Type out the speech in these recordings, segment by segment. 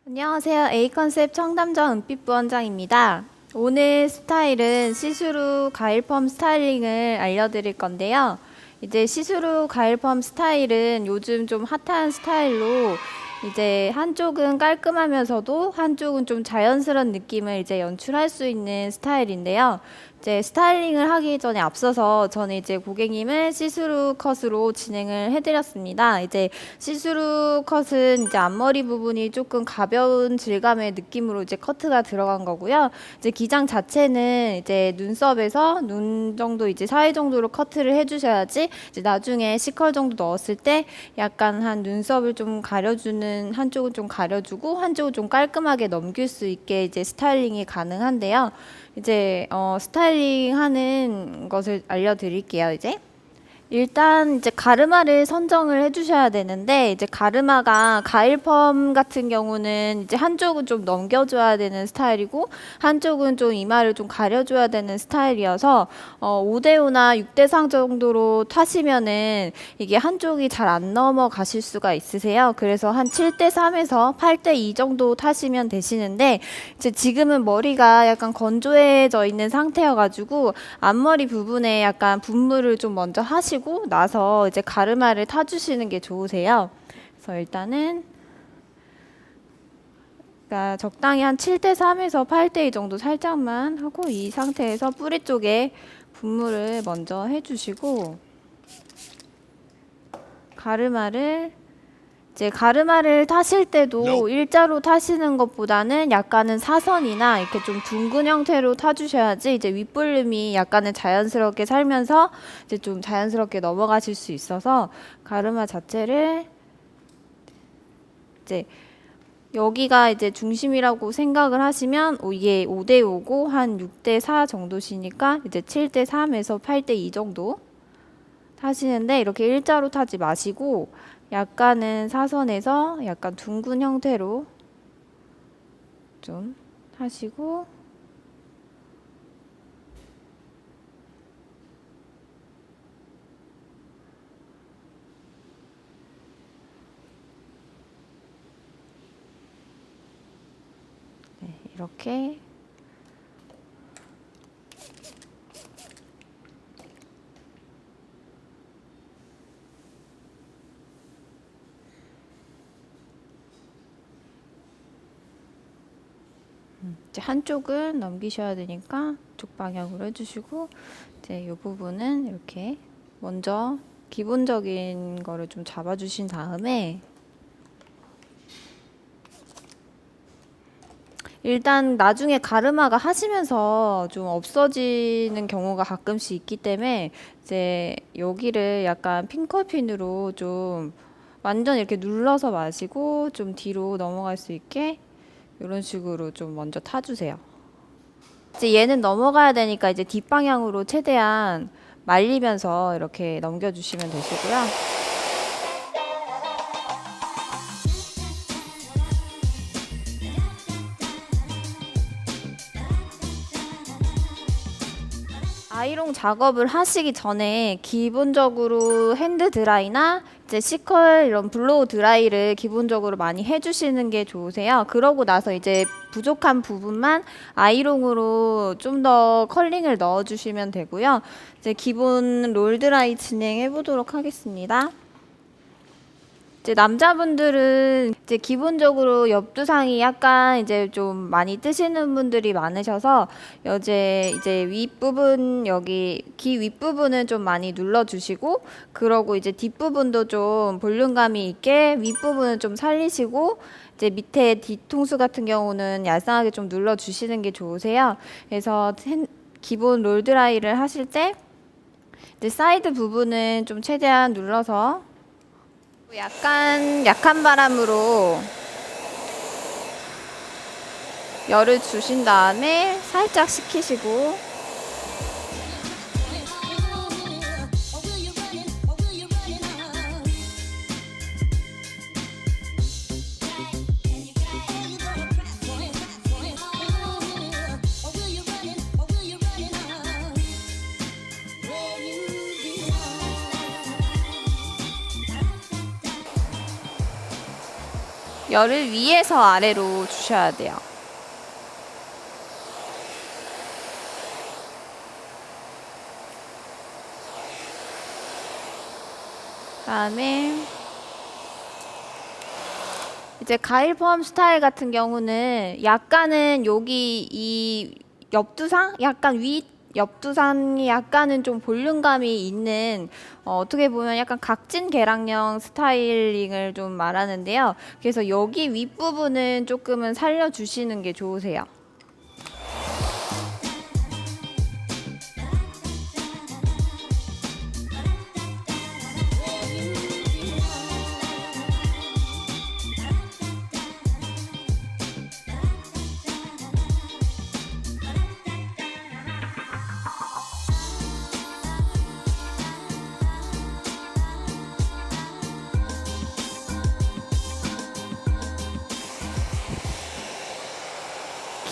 안녕하세요. A컨셉 청담정 은빛 부원장입니다. 오늘 스타일은 시스루 가일펌 스타일링을 알려드릴 건데요. 이제 시스루 가일펌 스타일은 요즘 좀 핫한 스타일로 이제 한쪽은 깔끔하면서도 한쪽은 좀 자연스러운 느낌을 이제 연출할 수 있는 스타일인데요. 이제 스타일링을 하기 전에 앞서서 저는 이제 고객님을 시스루 컷으로 진행을 해드렸습니다. 이제 시스루 컷은 이제 앞머리 부분이 조금 가벼운 질감의 느낌으로 이제 커트가 들어간 거고요. 이제 기장 자체는 이제 눈썹에서 눈 정도 이제 사이 정도로 커트를 해주셔야지 이제 나중에 C컬 정도 넣었을 때 약간 한 눈썹을 좀 가려주는 한쪽은 좀 가려주고 한쪽은 좀 깔끔하게 넘길 수 있게 이제 스타일링이 가능한데요. 이제 스타일링 하는 것을 알려드릴게요. 일단 이제 가르마를 선정을 해주셔야 되는데 이제 가르마가 가일펌 같은 경우는 이제 한쪽은 좀 넘겨줘야 되는 스타일이고 한쪽은 좀 이마를 좀 가려줘야 되는 스타일이어서 5대5나 6대3 정도로 타시면은 이게 한쪽이 잘 안 넘어가실 수가 있으세요. 그래서 한 7대3에서 8대2 정도 타시면 되시는데 이제 지금은 머리가 약간 건조해져 있는 상태여가지고 앞머리 부분에 약간 분무를 좀 먼저 하시고 나서 이제 가르마를 타주시는 게 좋으세요. 그래서 일단은 그러니까 적당히 한 7대3에서 8대2 정도 살짝만 하고 이 상태에서 뿌리 쪽에 분무를 먼저 해주시고 가르마를 타실 때도 일자로 타시는 것보다는 약간은 사선이나 이렇게 좀 둥근 형태로 타주셔야지 이제 윗볼륨이 약간은 자연스럽게 살면서 이제 좀 자연스럽게 넘어가실 수 있어서 가르마 자체를 이제 여기가 이제 중심이라고 생각을 하시면 이게 5대5고 한 6대4 정도시니까 이제 7대3에서 8대2 정도 타시는데 이렇게 일자로 타지 마시고 약간은 사선에서 약간 둥근 형태로 좀 하시고 네, 이렇게 이제 한쪽은 넘기셔야 되니까 이쪽 방향으로 해주시고 이제 이 부분은 이렇게 먼저 기본적인 거를 좀 잡아주신 다음에 일단 나중에 가르마가 하시면서 좀 없어지는 경우가 가끔씩 있기 때문에 이제 여기를 약간 핑커핀으로 좀 완전 이렇게 눌러서 마시고 좀 뒤로 넘어갈 수 있게 이런 식으로 좀 먼저 타주세요. 이제 얘는 넘어가야 되니까 이제 뒷방향으로 최대한 말리면서 이렇게 넘겨주시면 되시고요. 아이롱 작업을 하시기 전에 기본적으로 핸드 드라이나 이제 C컬 이런 블로우 드라이를 기본적으로 많이 해주시는 게 좋으세요. 그러고 나서 이제 부족한 부분만 아이롱으로 좀 더 컬링을 넣어주시면 되고요. 이제 기본 롤 드라이 진행해 보도록 하겠습니다. 이제 남자분들은 이제 기본적으로 옆두상이 약간 이제 좀 많이 뜨시는 분들이 많으셔서 이제 윗부분 여기 귀 윗부분은 좀 많이 눌러주시고 그러고 이제 뒷부분도 좀 볼륨감이 있게 윗부분은 좀 살리시고 이제 밑에 뒤통수 같은 경우는 얄쌍하게 좀 눌러주시는 게 좋으세요. 그래서 기본 롤 드라이를 하실 때 이제 사이드 부분은 좀 최대한 눌러서 약간 약한 바람으로 열을 주신 다음에 살짝 식히시고 열을 위에서 아래로 주셔야 돼요. 그다음에 이제 가일 펌 스타일 같은 경우는 약간은 여기 이 옆두상 약간 위 옆두상이 약간은 좀 볼륨감이 있는 어떻게 보면 약간 각진 개량형 스타일링을 좀 말하는데요. 그래서 여기 윗부분은 조금은 살려주시는 게 좋으세요.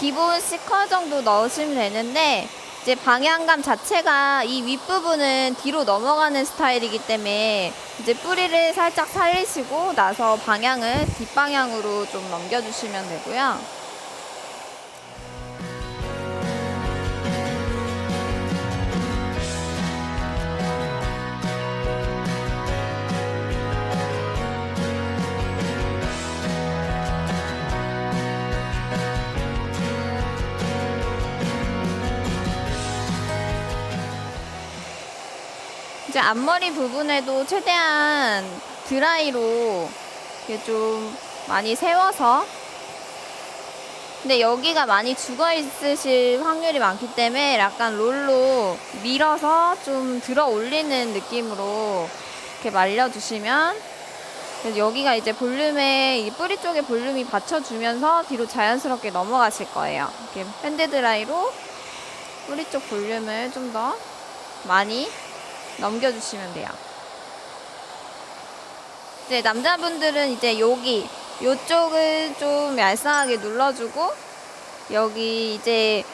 기본 C컬 정도 넣으시면 되는데 이제 방향감 자체가 이 윗부분은 뒤로 넘어가는 스타일이기 때문에 이제 뿌리를 살짝 살리시고 나서 방향을 뒷방향으로 좀 넘겨주시면 되고요. 이제 앞머리 부분에도 최대한 드라이로 이렇게 좀 많이 세워서, 근데 여기가 많이 죽어 있으실 확률이 많기 때문에 약간 롤로 밀어서 좀 들어 올리는 느낌으로 이렇게 말려주시면, 그래서 여기가 이제 볼륨에 이 뿌리 쪽에 볼륨이 받쳐주면서 뒤로 자연스럽게 넘어가실 거예요. 이렇게 밴드 드라이로 뿌리 쪽 볼륨을 좀 더 많이 넘겨주시면 돼요. 이제 남자분들은 이제 여기 요쪽을 좀 얄쌍하게 눌러주고 여기 이제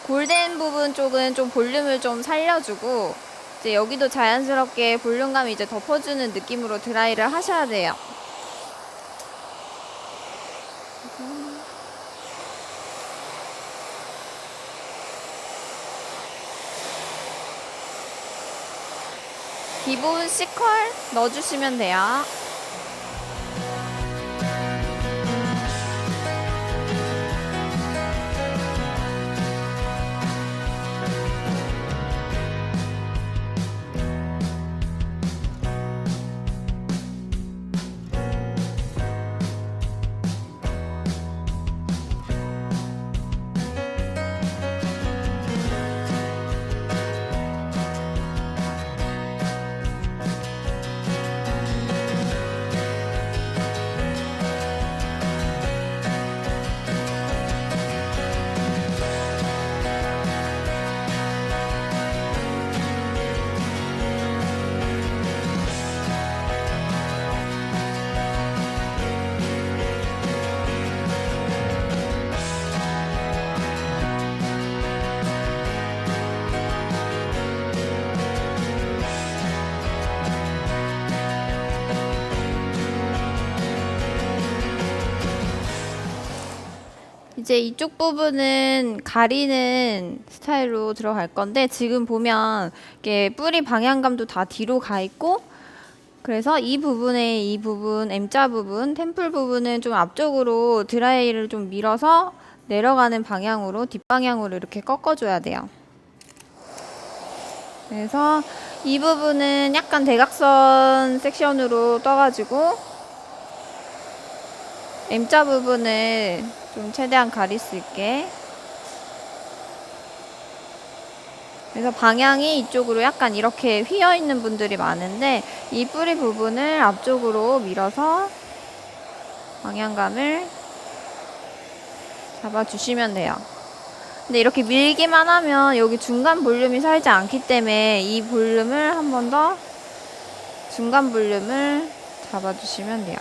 골덴 부분 쪽은 좀 볼륨을 좀 살려주고 이제 여기도 자연스럽게 볼륨감이 이제 덮어주는 느낌으로 드라이를 하셔야 돼요. 기본 C컬 넣어주시면 돼요. 이제 이쪽 부분은 가리는 스타일로 들어갈 건데 지금 보면 이게 뿌리 방향감도 다 뒤로 가 있고 그래서 이 부분에 이 부분 M자 부분 템플 부분은 좀 앞쪽으로 드라이를 좀 밀어서 내려가는 방향으로 뒷방향으로 이렇게 꺾어줘야 돼요. 그래서 이 부분은 약간 대각선 섹션으로 떠가지고 M자 부분을 좀 최대한 가릴 수 있게, 그래서 방향이 이쪽으로 약간 이렇게 휘어 있는 분들이 많은데 이 뿌리 부분을 앞쪽으로 밀어서 방향감을 잡아주시면 돼요. 근데 이렇게 밀기만 하면 여기 중간 볼륨이 살지 않기 때문에 이 볼륨을 한 번 더 중간 볼륨을 잡아주시면 돼요.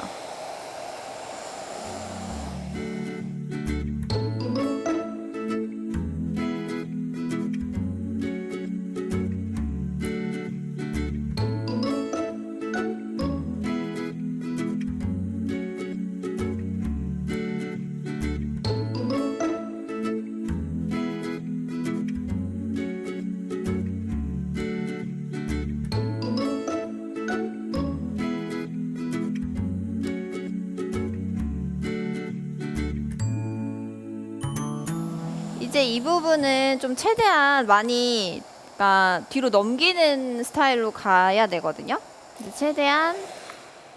이제 이 부분은 좀 최대한 많이 그러니까 뒤로 넘기는 스타일로 가야 되거든요. 이제 최대한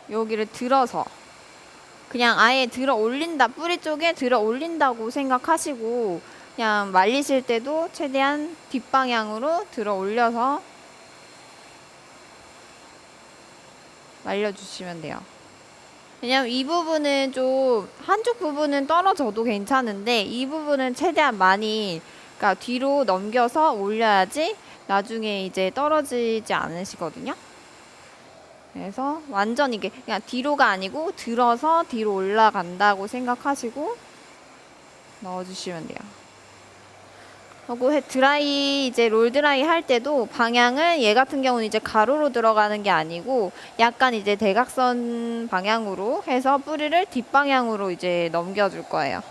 여기를 들어서 그냥 아예 들어 올린다, 뿌리 쪽에 들어 올린다고 생각하시고 그냥 말리실 때도 최대한 뒷방향으로 들어 올려서 말려주시면 돼요. 왜냐면 이 부분은 좀 한쪽 부분은 떨어져도 괜찮은데 이 부분은 최대한 많이 그러니까 뒤로 넘겨서 올려야지 나중에 이제 떨어지지 않으시거든요. 그래서 완전 이게 그냥 뒤로가 아니고 들어서 뒤로 올라간다고 생각하시고 넣어주시면 돼요. 그리고 드라이 이제 롤 드라이 할 때도 방향을 얘 같은 경우는 이제 가로로 들어가는 게 아니고 약간 이제 대각선 방향으로 해서 뿌리를 뒷방향으로 이제 넘겨줄 거예요.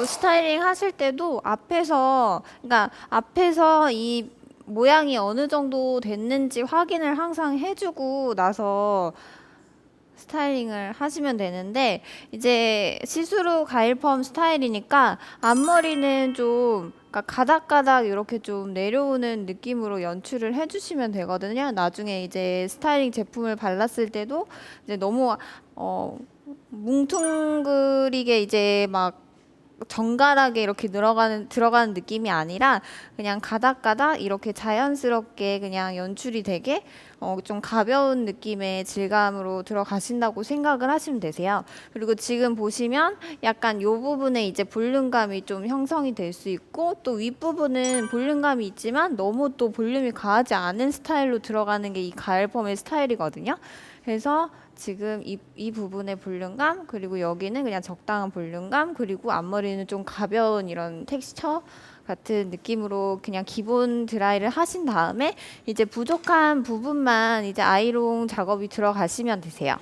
스타일링 하실 때도 그러니까 앞에서 이 모양이 어느 정도 됐는지 확인을 항상 해주고 나서 스타일링을 하시면 되는데 이제 시스루 가일펌 스타일이니까 앞머리는 좀 그러니까 가닥가닥 이렇게 좀 내려오는 느낌으로 연출을 해주시면 되거든요. 나중에 이제 스타일링 제품을 발랐을 때도 이제 너무 뭉퉁그리게 이제 막 정갈하게 이렇게 들어가는 느낌이 아니라 그냥 가닥가닥 이렇게 자연스럽게 그냥 연출이 되게 좀 가벼운 느낌의 질감으로 들어가신다고 생각을 하시면 되세요. 그리고 지금 보시면 약간 요 부분에 이제 볼륨감이 좀 형성이 될 수 있고 또 윗부분은 볼륨감이 있지만 너무 또 볼륨이 과하지 않은 스타일로 들어가는 게 이 가을펌의 스타일이거든요. 그래서 지금 이 부분의 볼륨감 그리고 여기는 그냥 적당한 볼륨감 그리고 앞머리는 좀 가벼운 이런 텍스처 같은 느낌으로 그냥 기본 드라이를 하신 다음에 이제 부족한 부분만 이제 아이롱 작업이 들어가시면 되세요.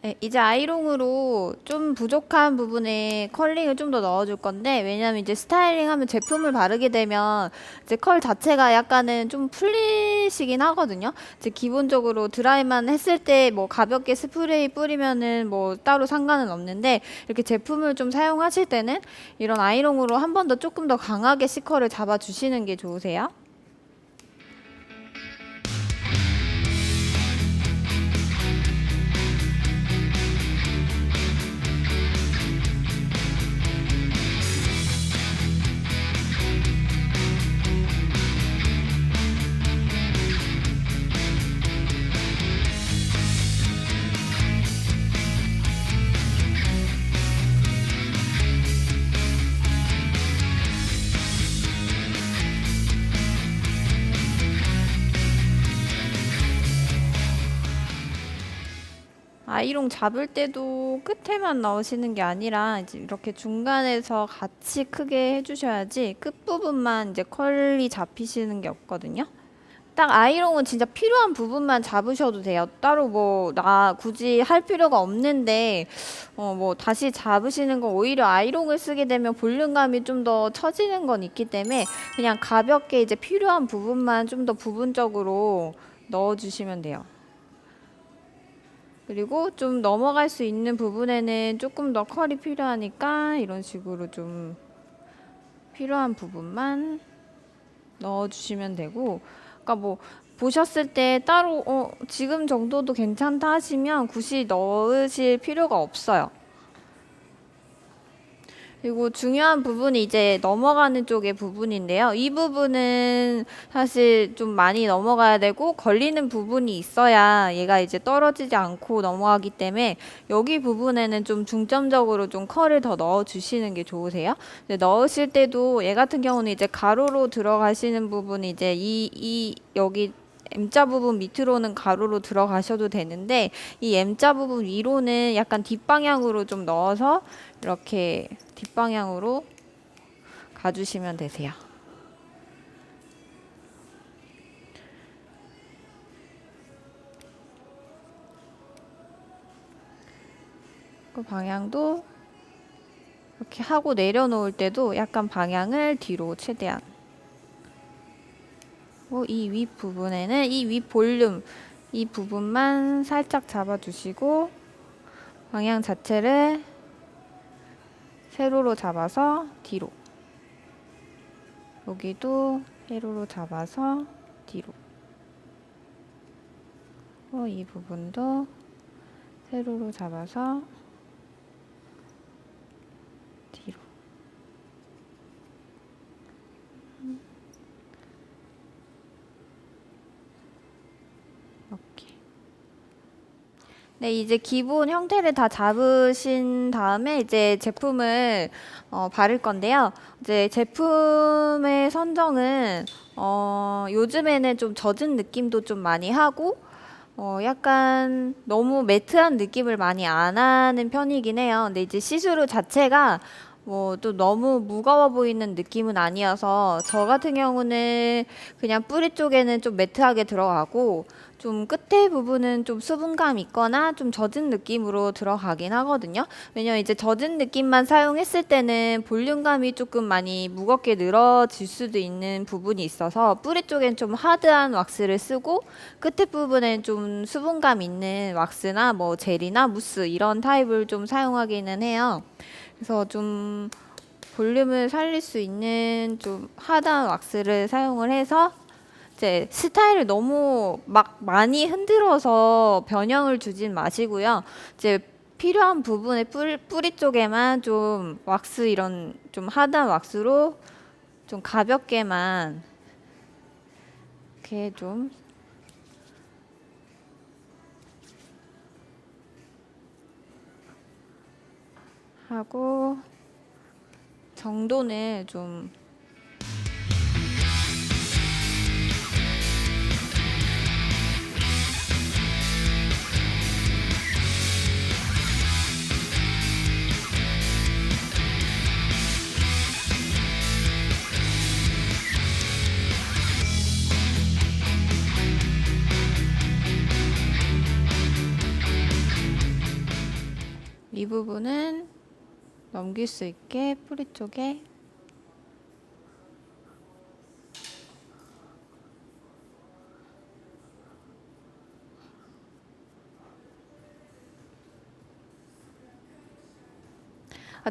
네, 이제 아이롱으로 좀 부족한 부분에 컬링을 좀 더 넣어줄 건데 왜냐면 이제 스타일링 하면 제품을 바르게 되면 이제 컬 자체가 약간은 좀 풀리시긴 하거든요. 이제 기본적으로 드라이만 했을 때 뭐 가볍게 스프레이 뿌리면은 뭐 따로 상관은 없는데 이렇게 제품을 좀 사용하실 때는 이런 아이롱으로 한 번 더 조금 더 강하게 C컬을 잡아주시는 게 좋으세요. 아이롱 잡을 때도 끝에만 넣으시는 게 아니라 이제 이렇게 중간에서 같이 크게 해주셔야지 끝부분만 이제 컬이 잡히시는 게 없거든요. 딱 아이롱은 진짜 필요한 부분만 잡으셔도 돼요. 따로 뭐 나 굳이 할 필요가 없는데 뭐 다시 잡으시는 건 오히려 아이롱을 쓰게 되면 볼륨감이 좀 더 처지는 건 있기 때문에 그냥 가볍게 이제 필요한 부분만 좀 더 부분적으로 넣어주시면 돼요. 그리고 좀 넘어갈 수 있는 부분에는 조금 더 컬이 필요하니까 이런 식으로 좀 필요한 부분만 넣어주시면 되고 그러니까 뭐 보셨을 때 따로 지금 정도도 괜찮다 하시면 굳이 넣으실 필요가 없어요. 그리고 중요한 부분이 이제 넘어가는 쪽의 부분인데요. 이 부분은 사실 좀 많이 넘어가야 되고 걸리는 부분이 있어야 얘가 이제 떨어지지 않고 넘어가기 때문에 여기 부분에는 좀 중점적으로 좀 컬을 더 넣어 주시는 게 좋으세요. 근데 넣으실 때도 얘 같은 경우는 이제 가로로 들어가시는 부분이 이제 여기 M자 부분 밑으로는 가로로 들어가셔도 되는데 이 M자 부분 위로는 약간 뒷방향으로 좀 넣어서 이렇게 뒷방향으로 가주시면 되세요. 그 방향도 이렇게 하고 내려놓을 때도 약간 방향을 뒤로 최대한. 이 윗부분에는 이 윗 볼륨 이 부분만 살짝 잡아주시고 방향 자체를 세로로 잡아서 뒤로. 여기도 세로로 잡아서 뒤로. 이 부분도 세로로 잡아서 뒤로. 이렇게. 네, 이제 기본 형태를 다 잡으신 다음에 이제 제품을 바를 건데요. 이제 제품의 선정은 요즘에는 좀 젖은 느낌도 좀 많이 하고 약간 너무 매트한 느낌을 많이 안 하는 편이긴 해요. 근데 이제 시스루 자체가 뭐 또 너무 무거워 보이는 느낌은 아니어서 저 같은 경우는 그냥 뿌리 쪽에는 좀 매트하게 들어가고 좀 끝에 부분은 좀 수분감 있거나 좀 젖은 느낌으로 들어가긴 하거든요. 왜냐면 이제 젖은 느낌만 사용했을 때는 볼륨감이 조금 많이 무겁게 늘어질 수도 있는 부분이 있어서 뿌리 쪽엔 좀 하드한 왁스를 쓰고 끝에 부분엔 좀 수분감 있는 왁스나 뭐 젤이나 무스 이런 타입을 좀 사용하기는 해요. 그래서 좀 볼륨을 살릴 수 있는 좀 하드한 왁스를 사용을 해서 이제 스타일을 너무 막 많이 흔들어서 변형을 주진 마시고요. 이제 필요한 부분의 뿌리 쪽에만 좀 왁스 이런 좀 하드한 왁스로 좀 가볍게만 이렇게 좀 하고 정돈을 좀 이 부분은 넘길 수 있게 뿌리 쪽에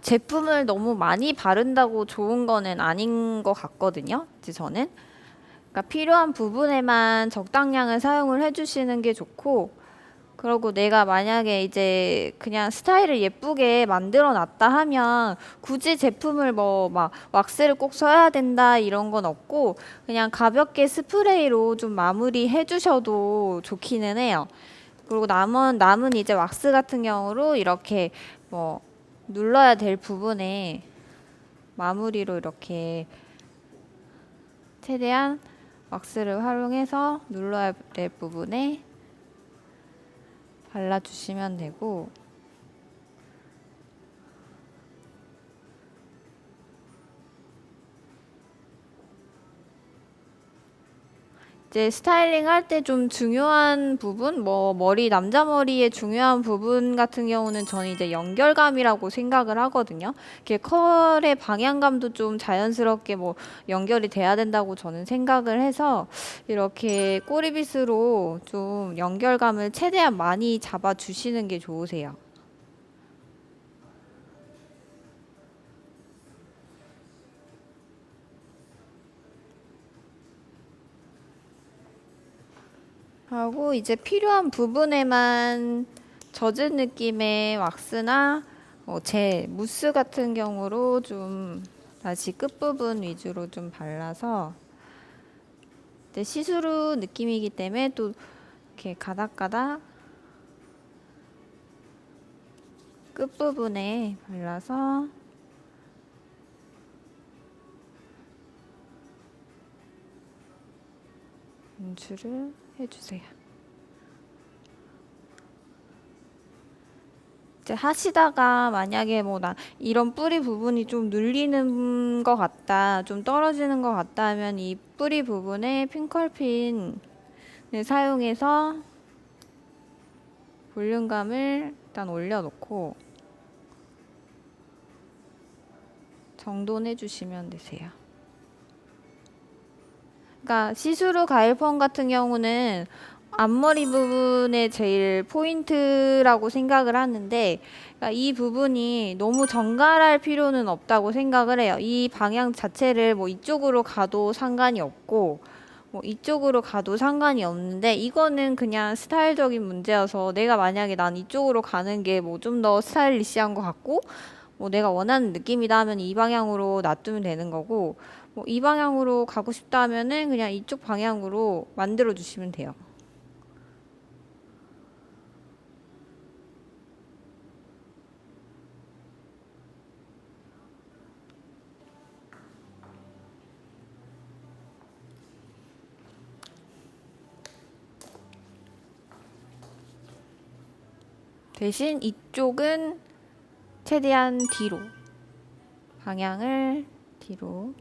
제품을 너무 많이 바른다고 좋은 거는 아닌 것 같거든요. 이제 저는 그러니까 필요한 부분에만 적당량을 사용을 해주시는 게 좋고 그러고 내가 만약에 이제 그냥 스타일을 예쁘게 만들어 놨다 하면 굳이 제품을 뭐 막 왁스를 꼭 써야 된다 이런 건 없고 그냥 가볍게 스프레이로 좀 마무리 해주셔도 좋기는 해요. 그리고 남은 이제 왁스 같은 경우로 이렇게 뭐 눌러야 될 부분에 마무리로 이렇게 최대한 왁스를 활용해서 눌러야 될 부분에 발라주시면 되고 이제 스타일링 할 때 좀 중요한 부분, 뭐 머리 남자 머리의 중요한 부분 같은 경우는 저는 이제 연결감이라고 생각을 하거든요. 이렇게 컬의 방향감도 좀 자연스럽게 뭐 연결이 돼야 된다고 저는 생각을 해서 이렇게 꼬리빗으로 좀 연결감을 최대한 많이 잡아 주시는 게 좋으세요. 하고 이제 필요한 부분에만 젖은 느낌의 왁스나 젤, 무스 같은 경우로 좀 다시 끝부분 위주로 좀 발라서 시스루 느낌이기 때문에 또 이렇게 가닥가닥 끝부분에 발라서 연출을 해주세요. 이제 하시다가 만약에 뭐 나 이런 뿌리 부분이 좀 눌리는 것 같다, 좀 떨어지는 것 같다 하면 이 뿌리 부분에 핑컬핀을 사용해서 볼륨감을 일단 올려놓고 정돈해 주시면 되세요. 그러니까 시스루 가일펌 같은 경우는 앞머리 부분에 제일 포인트라고 생각을 하는데, 그러니까 이 부분이 너무 정갈할 필요는 없다고 생각을 해요. 이 방향 자체를 뭐 이쪽으로 가도 상관이 없고 뭐 이쪽으로 가도 상관이 없는데, 이거는 그냥 스타일적인 문제여서 내가 만약에 난 이쪽으로 가는 게 뭐 좀 더 스타일리시한 것 같고 뭐 내가 원하는 느낌이다 하면 이 방향으로 놔두면 되는 거고, 뭐 이 방향으로 가고 싶다 하면은 그냥 이쪽 방향으로 만들어 주시면 돼요. 대신 이쪽은 최대한 뒤로, 방향을 뒤로.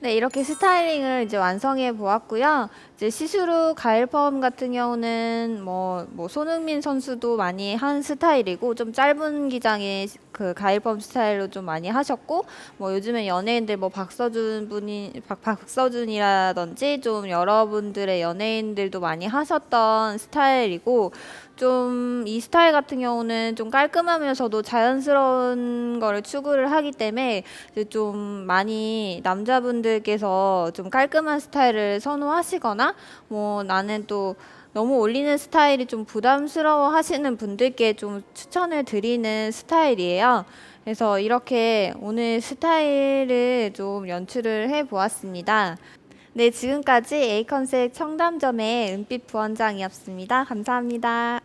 네, 이렇게 스타일링을 이제 완성해 보았고요. 이제 시스루 가일펌 같은 경우는 뭐 손흥민 선수도 많이 한 스타일이고, 좀 짧은 기장의 그 가일펌 스타일로 좀 많이 하셨고, 뭐 요즘에 연예인들 뭐 박서준이라든지 좀 여러분들의 연예인들도 많이 하셨던 스타일이고, 좀 이 스타일 같은 경우는 좀 깔끔하면서도 자연스러운 거를 추구를 하기 때문에 이제 좀 많이 남자분들께서 좀 깔끔한 스타일을 선호하시거나, 뭐 나는 또 너무 올리는 스타일이 좀 부담스러워 하시는 분들께 좀 추천을 드리는 스타일이에요. 그래서 이렇게 오늘 스타일을 좀 연출을 해 보았습니다. 네, 지금까지 A컨셉 청담점의 은빛 부원장이었습니다. 감사합니다.